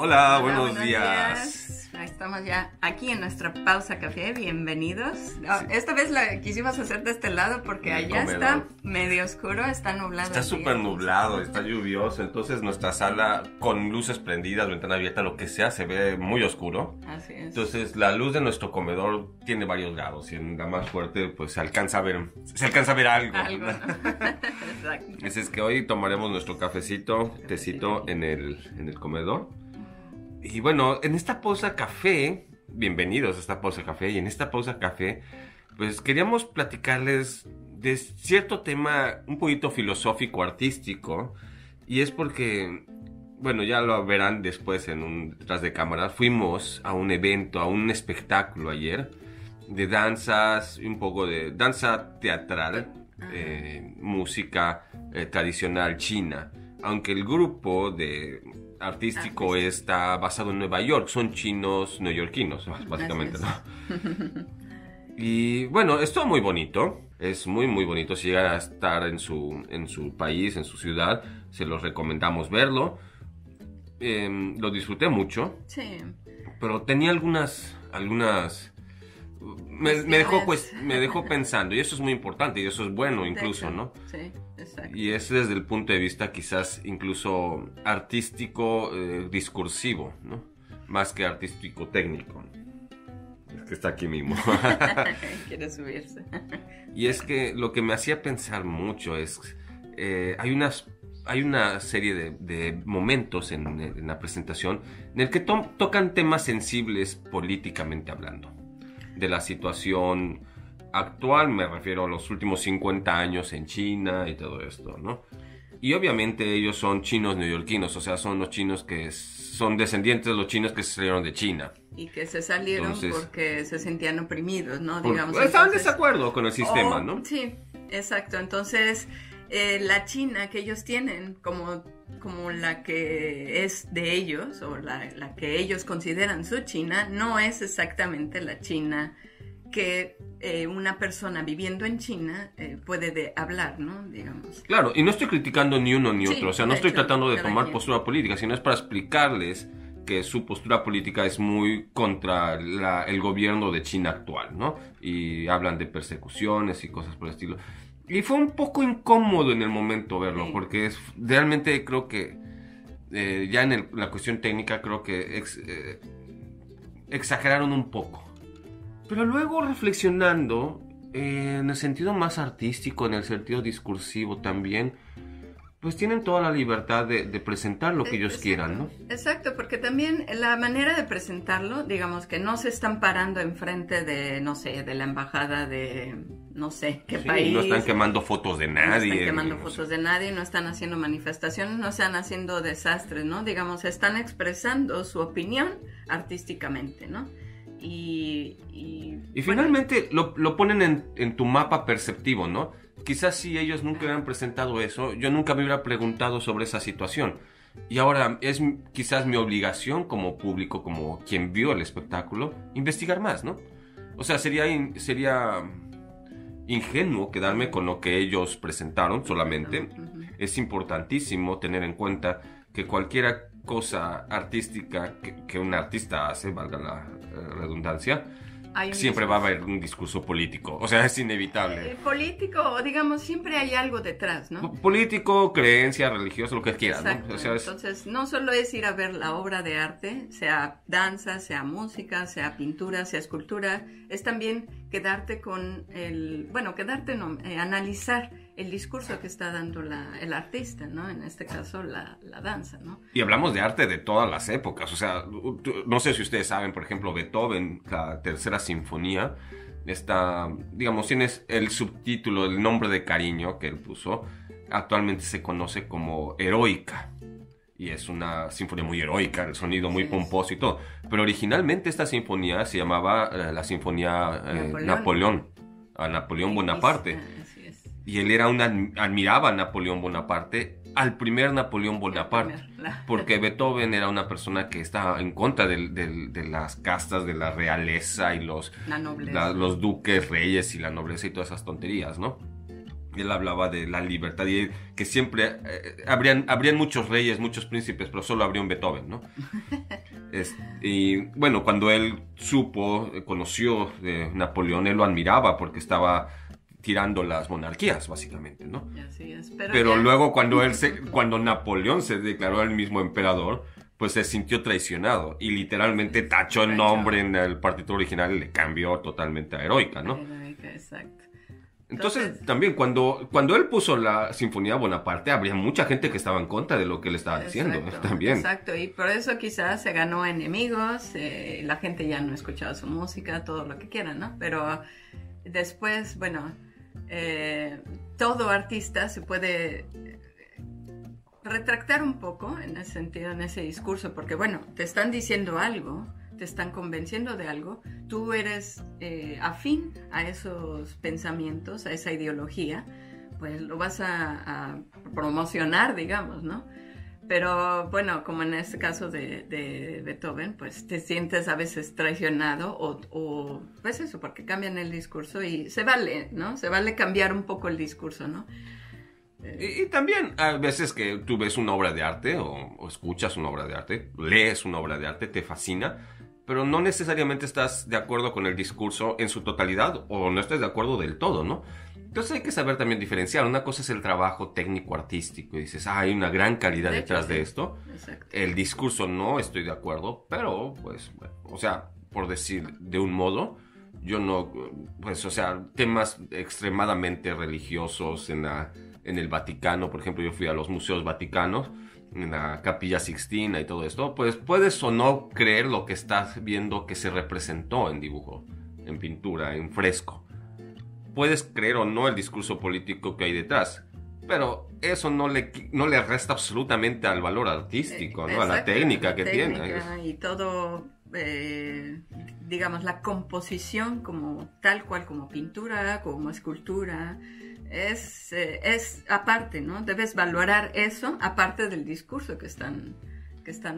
Hola, Hola, buenos días. Estamos ya aquí en nuestra pausa café, bienvenidos. Esta vez la quisimos hacer de este lado porque allá está medio oscuro, está nublado. Está súper nublado, está lluvioso, entonces nuestra sala con luces prendidas, ventana abierta, lo que sea, se ve muy oscuro. Así es. Entonces la luz de nuestro comedor tiene varios grados y en la más fuerte pues se alcanza a ver algo. Algo, ¿no? Exacto. Así es que hoy tomaremos nuestro cafecito, tecito en el comedor. Y bueno, en esta pausa café, bienvenidos a esta pausa café, y en esta pausa café, pues queríamos platicarles de cierto tema un poquito filosófico, artístico, y es porque, bueno, ya lo verán después en un detrás de cámara, fuimos a un evento, a un espectáculo ayer, de danzas, un poco de danza teatral, música tradicional china, aunque el grupo artístico está basado en Nueva York, son chinos neoyorquinos, básicamente, ¿no? Y bueno, es todo muy bonito, es muy muy bonito. Si llegan a estar en su país, en su ciudad, se los recomendamos verlo. Lo disfruté mucho, Sí. pero tenía algunas me dejó pensando, y eso es muy importante y eso es bueno incluso, ¿no? Sí, exacto. Y es desde el punto de vista quizás incluso artístico, discursivo, ¿no? Más que artístico técnico. Es que está aquí mismo. Quiere subirse. Y es que lo que me hacía pensar mucho es, hay una serie de momentos en la presentación en el que tocan temas sensibles políticamente hablando. De la situación actual, me refiero a los últimos 50 años en China y todo esto, ¿no? Y obviamente ellos son chinos neoyorquinos, o sea, son los chinos que son descendientes de los chinos que se salieron de China. Y que se salieron porque se sentían oprimidos, ¿no? Digamos, estaban en desacuerdo con el sistema, ¿no? Sí, exacto. Entonces, la China que ellos tienen como la que es de ellos, o la que ellos consideran su China, no es exactamente la China que una persona viviendo en China puede hablar, ¿no? Digamos. Claro, y no estoy criticando ni uno ni otro, o sea, no estoy tratando de tomar quien. postura política, sino es para explicarles que su postura política es muy contra el gobierno de China actual, ¿no? Y hablan de persecuciones y cosas por el estilo. Y fue un poco incómodo en el momento verlo, sí. Porque realmente creo que ya en la cuestión técnica creo que exageraron un poco. Pero luego reflexionando en el sentido más artístico, en el sentido discursivo también, pues tienen toda la libertad de presentar lo que ellos quieran, ¿no? Exacto, porque también la manera de presentarlo, digamos que no se están parando enfrente de, no sé, de la embajada de no sé qué país. No están quemando fotos de nadie. No están quemando fotos de nadie, no están haciendo manifestaciones, no están haciendo desastres, ¿no? Digamos, están expresando su opinión artísticamente, ¿no? Y finalmente lo ponen en tu mapa perceptivo, ¿no? Quizás si ellos nunca hubieran presentado eso, yo nunca me hubiera preguntado sobre esa situación. Y ahora es quizás mi obligación como público, como quien vio el espectáculo, investigar más, ¿no? O sea, sería ingenuo quedarme con lo que ellos presentaron solamente. Es importantísimo tener en cuenta que cualquier cosa artística que un artista hace, valga la redundancia, siempre va a haber un discurso político, o sea, es inevitable. Político, digamos, siempre hay algo detrás, ¿no? Político, creencia, religioso, lo que quieras, exacto, ¿no? O sea, entonces, no solo es ir a ver la obra de arte, sea danza, sea música, sea pintura, sea escultura, es también quedarte con analizar el discurso que está dando el artista, ¿no? En este caso, la danza, ¿no? Y hablamos de arte de todas las épocas, o sea, no sé si ustedes saben, por ejemplo, Beethoven, la tercera sinfonía, digamos, tienes el subtítulo, el nombre de cariño que él puso, actualmente se conoce como Heroica. Y es una sinfonía muy heroica, el sonido muy pomposo y todo. Pero originalmente esta sinfonía se llamaba la Sinfonía Napoleón, a Napoleón Bonaparte. Y él admiraba a Napoleón Bonaparte, al primer Napoleón Bonaparte. Porque Beethoven era una persona que estaba en contra de las castas, de la realeza y los duques, reyes y la nobleza y todas esas tonterías, ¿no? Él hablaba de la libertad y que siempre habrían muchos reyes, muchos príncipes, pero solo habría un Beethoven, ¿no? Y bueno, cuando él conoció de Napoleón, él lo admiraba porque estaba tirando las monarquías, básicamente, ¿no? Así es, pero luego cuando Napoleón se declaró el mismo emperador, pues se sintió traicionado y literalmente tachó el nombre en el partitura original y le cambió totalmente a Heroica, ¿no? Heroica, exacto. Entonces, también cuando él puso la Sinfonía Bonaparte, habría mucha gente que estaba en contra de lo que él estaba diciendo, también. Exacto, y por eso quizás se ganó enemigos, la gente ya no escuchaba su música, todo lo que quieran, ¿no? Pero después, bueno, todo artista se puede retractar un poco en ese sentido, en ese discurso, porque bueno, te están diciendo algo, te están convenciendo de algo, tú eres afín a esos pensamientos, a esa ideología, pues lo vas a promocionar, digamos, ¿no? Pero bueno, como en este caso de Beethoven, pues te sientes a veces traicionado o pues eso, porque cambian el discurso y se vale, ¿no? Se vale cambiar un poco el discurso, ¿no? Y también a veces que tú ves una obra de arte o escuchas una obra de arte, lees una obra de arte, te fascina, pero no necesariamente estás de acuerdo con el discurso en su totalidad o no estás de acuerdo del todo, ¿no? Entonces hay que saber también diferenciar. Una cosa es el trabajo técnico-artístico y dices, hay una gran calidad detrás de esto. Exacto. El discurso no estoy de acuerdo, pero pues, bueno, o sea, por decir de un modo, yo no, pues, o sea, temas extremadamente religiosos en el Vaticano, por ejemplo, yo fui a los museos vaticanos, en la Capilla Sixtina y todo esto, pues puedes o no creer lo que estás viendo que se representó en dibujo, en pintura, en fresco. Puedes creer o no el discurso político que hay detrás, pero eso no le resta absolutamente al valor artístico, ¿no? A la técnica que tiene. Y todo, digamos, la composición como tal cual, como pintura, como escultura, es aparte, ¿no? Debes valorar eso aparte del discurso que están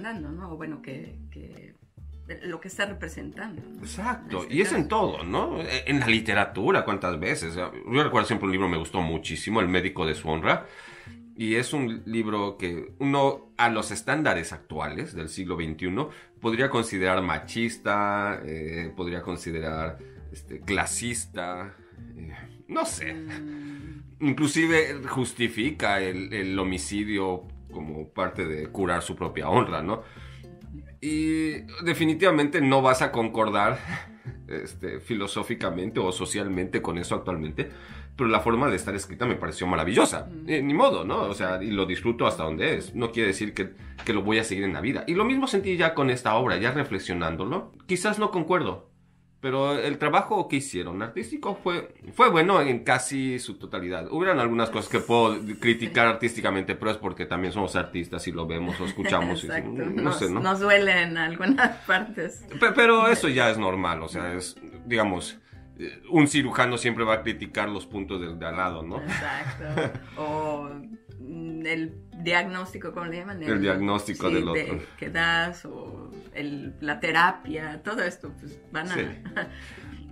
dando, ¿no? O bueno, que lo que está representando, ¿no? Exacto, y es en todo, ¿no? En la literatura, ¿cuántas veces? Yo recuerdo siempre un libro que me gustó muchísimo, El médico de su honra, y es un libro que uno, a los estándares actuales del siglo XXI, podría considerar machista, podría considerar clasista, no sé. Inclusive justifica el homicidio como parte de curar su propia honra, ¿no? Y definitivamente no vas a concordar filosóficamente o socialmente con eso actualmente, pero la forma de estar escrita me pareció maravillosa. Ni modo, ¿no? O sea, y lo disfruto hasta donde es. No quiere decir que lo voy a seguir en la vida. Y lo mismo sentí ya con esta obra, ya reflexionándolo. Quizás no concuerdo, pero el trabajo que hicieron artístico fue bueno en casi su totalidad. Hubieran algunas cosas que puedo criticar artísticamente, pero es porque también somos artistas y lo vemos o escuchamos. Exacto. Y, no sé, ¿no? Nos duele en algunas partes. Pero eso ya es normal, o sea, es, digamos, un cirujano siempre va a criticar los puntos de al lado, ¿no? Exacto. O el diagnóstico, ¿cómo le llaman? El diagnóstico del otro. Que das, o la terapia, todo esto, pues van a... Sí.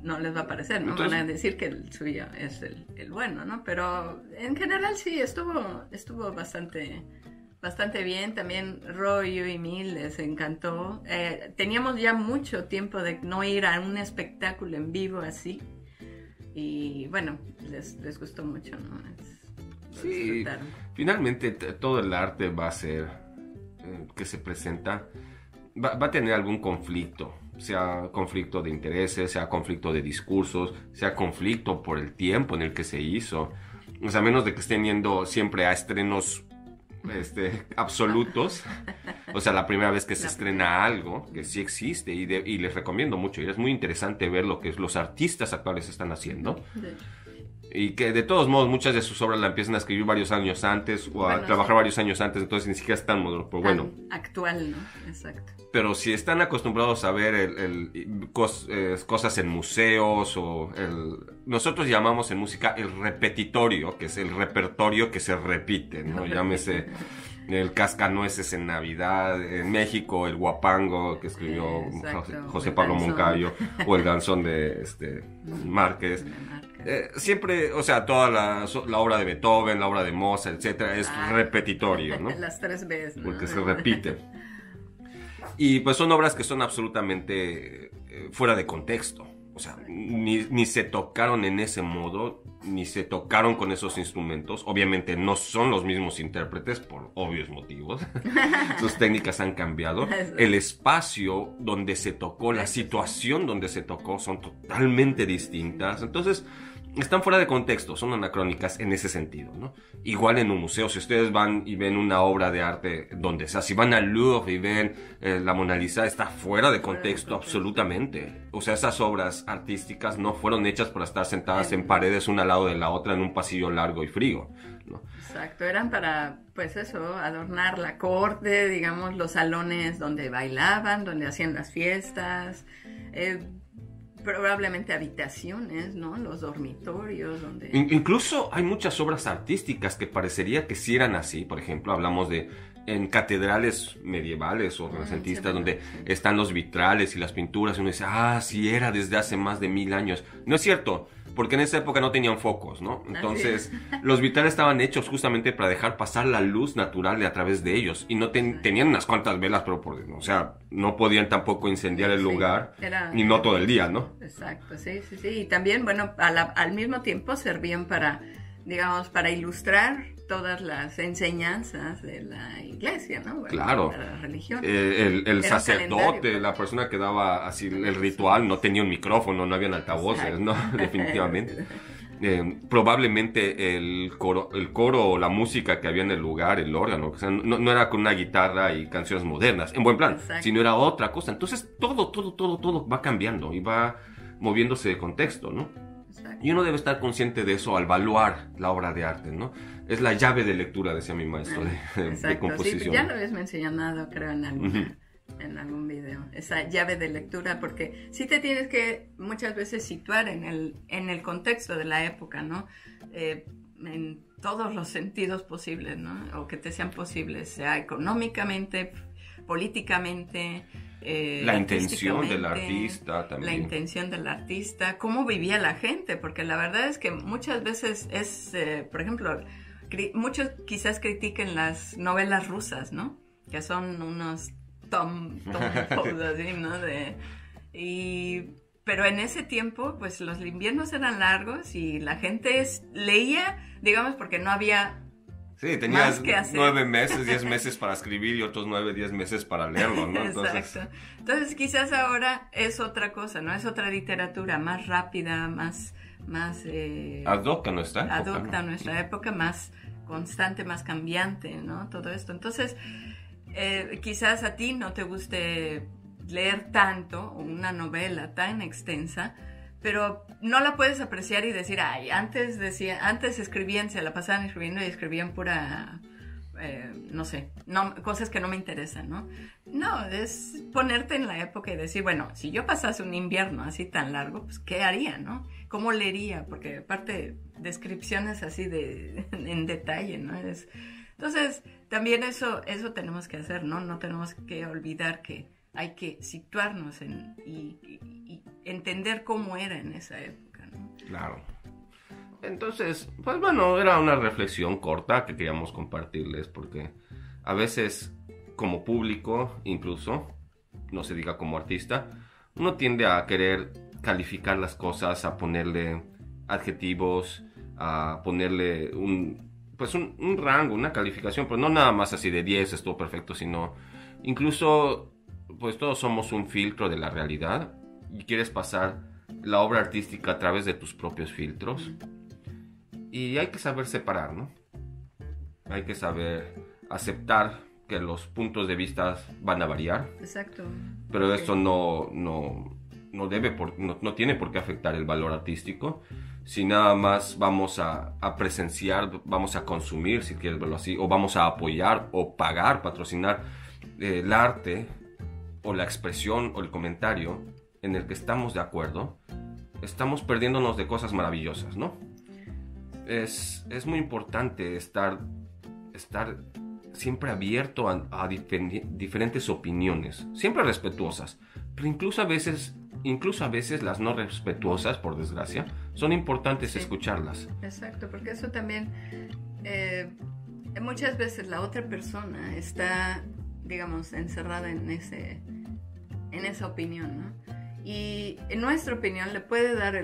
No les va a parecer, ¿no? Entonces, van a decir que el suyo es el bueno, ¿no? Pero en general sí, estuvo bastante bien. También Roy y mí les encantó. Teníamos ya mucho tiempo de no ir a un espectáculo en vivo así. Y bueno, les gustó mucho, ¿no? Sí, finalmente todo el arte va a ser que se presenta, va a tener algún conflicto, sea conflicto de intereses, sea conflicto de discursos, sea conflicto por el tiempo en el que se hizo. O sea, a menos de que estén yendo siempre a estrenos absolutos. O sea, la primera vez que se estrena algo, que sí existe, y les recomiendo mucho. Y es muy interesante ver lo que los artistas actuales están haciendo. Y que de todos modos muchas de sus obras la empiezan a escribir varios años antes o a trabajar varios años antes, entonces ni siquiera están modernos, pero bueno. Actual, ¿no? Exacto. Pero si están acostumbrados a ver cosas en museos o nosotros llamamos en música el repetitorio, que es el repertorio que se repite, ¿no? Llámese el Cascanueces en Navidad, en México el Guapango que escribió José Pablo Moncayo, o el Danzón de Márquez. Siempre, o sea, toda la obra de Beethoven, la obra de Mozart, etcétera, es repetitorio, ¿no? Las 3 veces, ¿no? Porque se repite. Y pues son obras que son absolutamente fuera de contexto. O sea, ni se tocaron en ese modo, ni se tocaron con esos instrumentos. Obviamente no son los mismos intérpretes por obvios motivos. Sus técnicas han cambiado. El espacio donde se tocó, la situación donde se tocó son totalmente distintas. Entonces, están fuera de contexto, son anacrónicas en ese sentido, ¿no? Igual en un museo, si ustedes van y ven una obra de arte donde sea, si van al Louvre y ven la Mona Lisa, está fuera de contexto absolutamente. O sea, esas obras artísticas no fueron hechas para estar sentadas en paredes una al lado de la otra en un pasillo largo y frío, ¿no? Exacto, eran para, pues eso, adornar la corte, digamos, los salones donde bailaban, donde hacían las fiestas, probablemente habitaciones, ¿no? Los dormitorios donde... Incluso hay muchas obras artísticas que parecería que sí eran así. Por ejemplo, hablamos de en catedrales medievales o renacentistas, donde están los vitrales y las pinturas, y uno dice, sí era desde hace más de 1000 años. No es cierto, porque en esa época no tenían focos, ¿no? Entonces, los vitrales estaban hechos justamente para dejar pasar la luz natural a través de ellos, y no tenían unas cuantas velas, pero o sea, no podían tampoco incendiar el lugar, ni no todo el día, ¿no? Exacto, sí. Y también, bueno, al mismo tiempo servían para, digamos, para ilustrar todas las enseñanzas de la iglesia, ¿no? Bueno, claro. De la religión. El sacerdote, la persona que daba así el ritual, no tenía un micrófono, no habían altavoces, exacto. ¿No? Definitivamente. Probablemente el coro o la música que había en el lugar, el órgano, o sea, no era con una guitarra y canciones modernas, en buen plan, exacto. Sino era otra cosa. Entonces todo va cambiando y va moviéndose de contexto, ¿no? Exacto. Y uno debe estar consciente de eso al evaluar la obra de arte, ¿no? Es la llave de lectura, decía mi maestro de composición. Sí, ya lo habías mencionado, creo, en algún video, esa llave de lectura, porque sí te tienes que muchas veces situar en el contexto de la época, ¿no? En todos los sentidos posibles, ¿no? O que te sean posibles, sea económicamente, políticamente, la intención del artista también. La intención del artista, cómo vivía la gente, porque la verdad es que muchas veces por ejemplo, muchos quizás critiquen las novelas rusas, ¿no? Que son unos así, ¿no? Pero en ese tiempo, pues los inviernos eran largos y la gente leía, digamos, porque no había... Sí, tenías 9 meses, 10 meses para escribir y otros 9, 10 meses para leerlo, ¿no? Exacto. Entonces quizás ahora es otra cosa, ¿no? Es otra literatura más rápida, más ad hoc a nuestra época. Ad hoc a nuestra época, más constante, más cambiante, ¿no? Todo esto. Entonces, quizás a ti no te guste leer tanto una novela tan extensa, pero no la puedes apreciar y decir, antes escribían, se la pasaban escribiendo y escribían pura, no sé, cosas que no me interesan, ¿no? No, es ponerte en la época y decir, bueno, si yo pasase un invierno así tan largo, pues, ¿qué haría, no? ¿Cómo leería? Porque aparte, descripciones así en detalle, ¿no? Entonces, también eso tenemos que hacer, ¿no? No tenemos que olvidar que hay que situarnos y entender cómo era en esa época, ¿no? Claro. Entonces, pues bueno, era una reflexión corta que queríamos compartirles, porque a veces como público, incluso, no se diga como artista, uno tiende a querer calificar las cosas, a ponerle adjetivos, a ponerle un rango, una calificación, pero no nada más así de 10, estuvo perfecto, sino incluso, pues todos somos un filtro de la realidad y quieres pasar la obra artística a través de tus propios filtros. Y hay que saber separar, ¿no? Hay que saber aceptar que los puntos de vista van a variar. Exacto. Pero esto no tiene por qué afectar el valor artístico. Si nada más vamos a presenciar, vamos a consumir, si quieres verlo así, o vamos a apoyar o pagar, patrocinar el arte o la expresión o el comentario en el que estamos de acuerdo, estamos perdiéndonos de cosas maravillosas, ¿no? Es muy importante estar siempre abierto a diferentes opiniones, siempre respetuosas, pero incluso a veces las no respetuosas, por desgracia, son importantes escucharlas. Exacto, porque eso también, muchas veces la otra persona está, digamos, encerrada en esa opinión, ¿no? Y en nuestra opinión le puede dar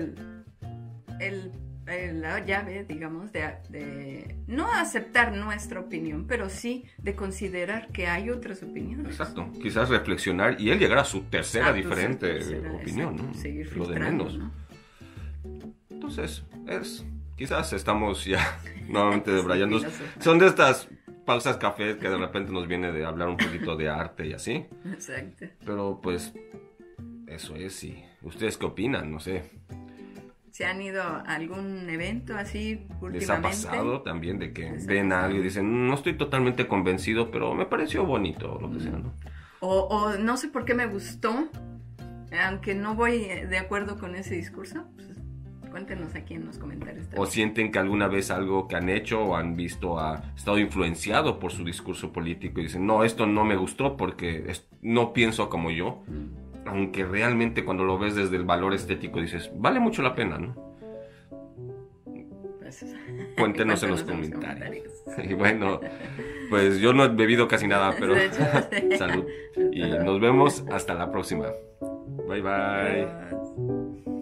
la llave, digamos, de no aceptar nuestra opinión, pero sí de considerar que hay otras opiniones. Exacto, quizás reflexionar y él llegar a su tercera diferente opinión, exacto, ¿no? Seguir Lo de menos. ¿no? Entonces, quizás estamos ya nuevamente debrayando. Son de estas pausas café que de repente nos viene de hablar un poquito de arte y así. Exacto. Pero pues, eso es, y ¿ustedes qué opinan? No sé. ¿Se han ido a algún evento así últimamente? ¿Les ha pasado también de que ven algo y dicen, no estoy totalmente convencido, pero me pareció bonito, lo que sea, ¿no? O no sé por qué me gustó, aunque no voy de acuerdo con ese discurso, pues, cuéntenos aquí en los comentarios también. O sienten que alguna vez algo que han hecho o han visto ha estado influenciado por su discurso político y dicen, no, esto no me gustó porque no pienso como yo. Aunque realmente cuando lo ves desde el valor estético dices, vale mucho la pena, ¿no? Pues, Cuéntenos en los comentarios. Y bueno, pues yo no he bebido casi nada, pero salud. Y nos vemos hasta la próxima. Bye, bye. Adiós.